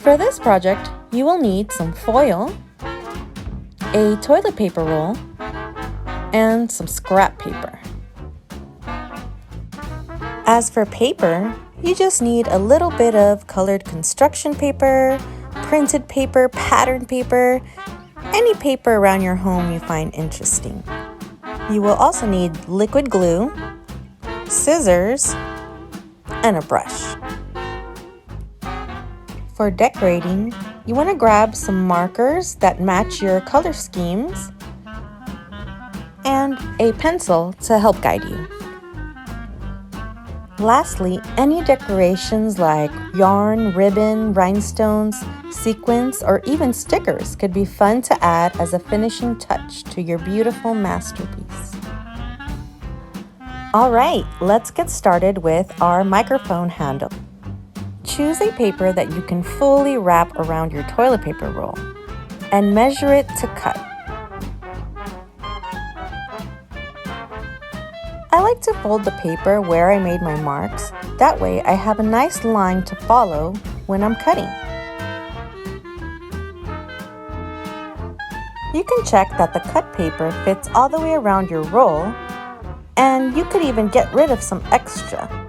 For this project, you will need some foil, a toilet paper roll, and some scrap paper. As for paper, you just need a little bit of colored construction paper, printed paper, pattern paper, any paper around your home you find interesting. You will also need liquid glue, scissors, and a brush. For decorating, you want to grab some markers that match your color schemes and a pencil to help guide you. Lastly, any decorations like yarn, ribbon, rhinestones, sequins, or even stickers could be fun to add as a finishing touch to your beautiful masterpiece. All right, let's get started with our microphone handle. Choose a paper that you can fully wrap around your toilet paper roll and measure it to cut. I like to fold the paper where I made my marks. That way I have a nice line to follow when I'm cutting. You can check that the cut paper fits all the way around your roll, and you could even get rid of some extra.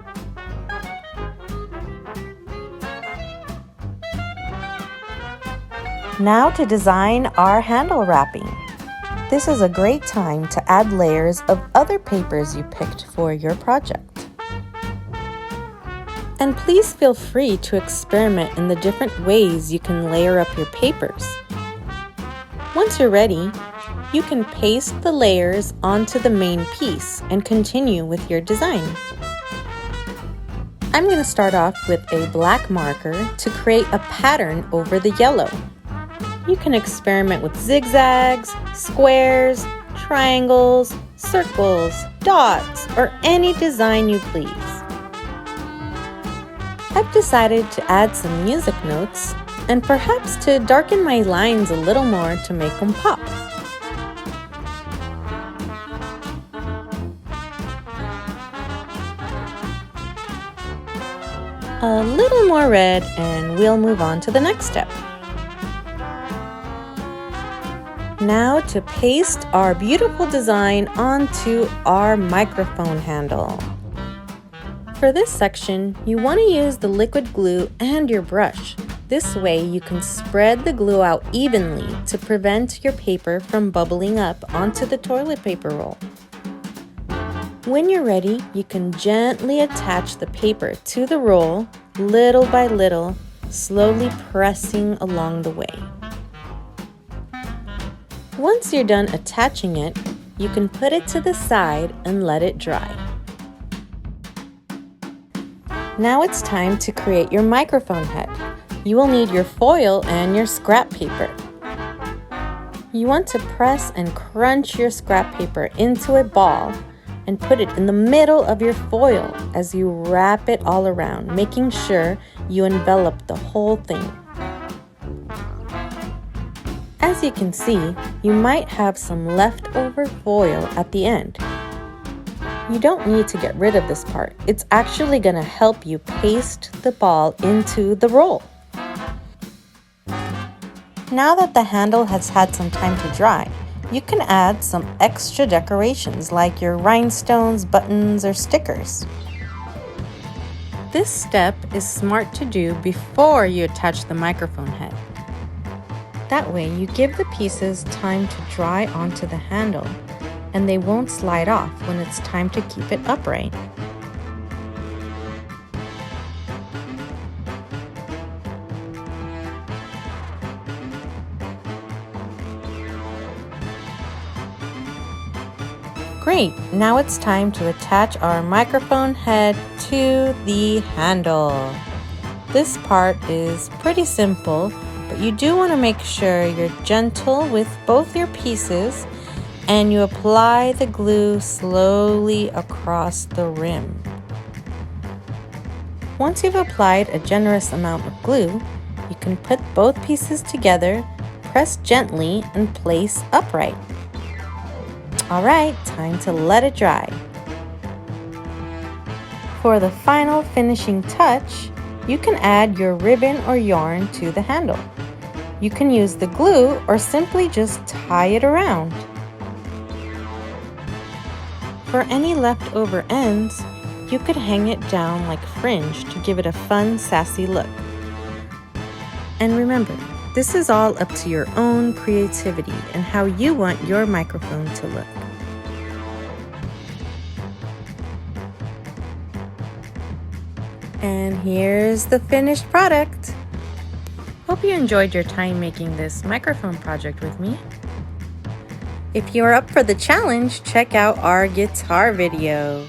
Now to design our handle wrapping. This is a great time to add layers of other papers you picked for your project. And please feel free to experiment in the different ways you can layer up your papers. Once you're ready, you can paste the layers onto the main piece and continue with your design. I'm going to start off with a black marker to create a pattern over the yellow. You can experiment with zigzags, squares, triangles, circles, dots, or any design you please. I've decided to add some music notes and perhaps to darken my lines a little more to make them pop. A little more red and we'll move on to the next step. Now to paste our beautiful design onto our microphone handle. For this section, you want to use the liquid glue and your brush. This way you can spread the glue out evenly to prevent your paper from bubbling up onto the toilet paper roll. When you're ready, you can gently attach the paper to the roll, little by little, slowly pressing along the way. Once you're done attaching it, you can put it to the side and let it dry. Now it's time to create your microphone head. You will need your foil and your scrap paper. You want to press and crunch your scrap paper into a ball and put it in the middle of your foil as you wrap it all around, making sure you envelop the whole thing. As you can see, you might have some leftover foil at the end. You don't need to get rid of this part. It's actually going to help you paste the ball into the roll. Now that the handle has had some time to dry, you can add some extra decorations like your rhinestones, buttons, or stickers. This step is smart to do before you attach the microphone head. That way you give the pieces time to dry onto the handle and they won't slide off when it's time to keep it upright. Great, now it's time to attach our microphone head to the handle. This part is pretty simple, but you do want to make sure you're gentle with both your pieces and you apply the glue slowly across the rim. Once you've applied a generous amount of glue, you can put both pieces together, press gently, and place upright. All right, time to let it dry. For the final finishing touch, You can add your ribbon or yarn to the handle. You can use the glue or simply just tie it around. For any leftover ends, you could hang it down like fringe to give it a fun, sassy look. And remember, this is all up to your own creativity and how you want your microphone to look. And here's the finished product. Hope you enjoyed your time making this microphone project with me. If you're up for the challenge, check out our guitar video.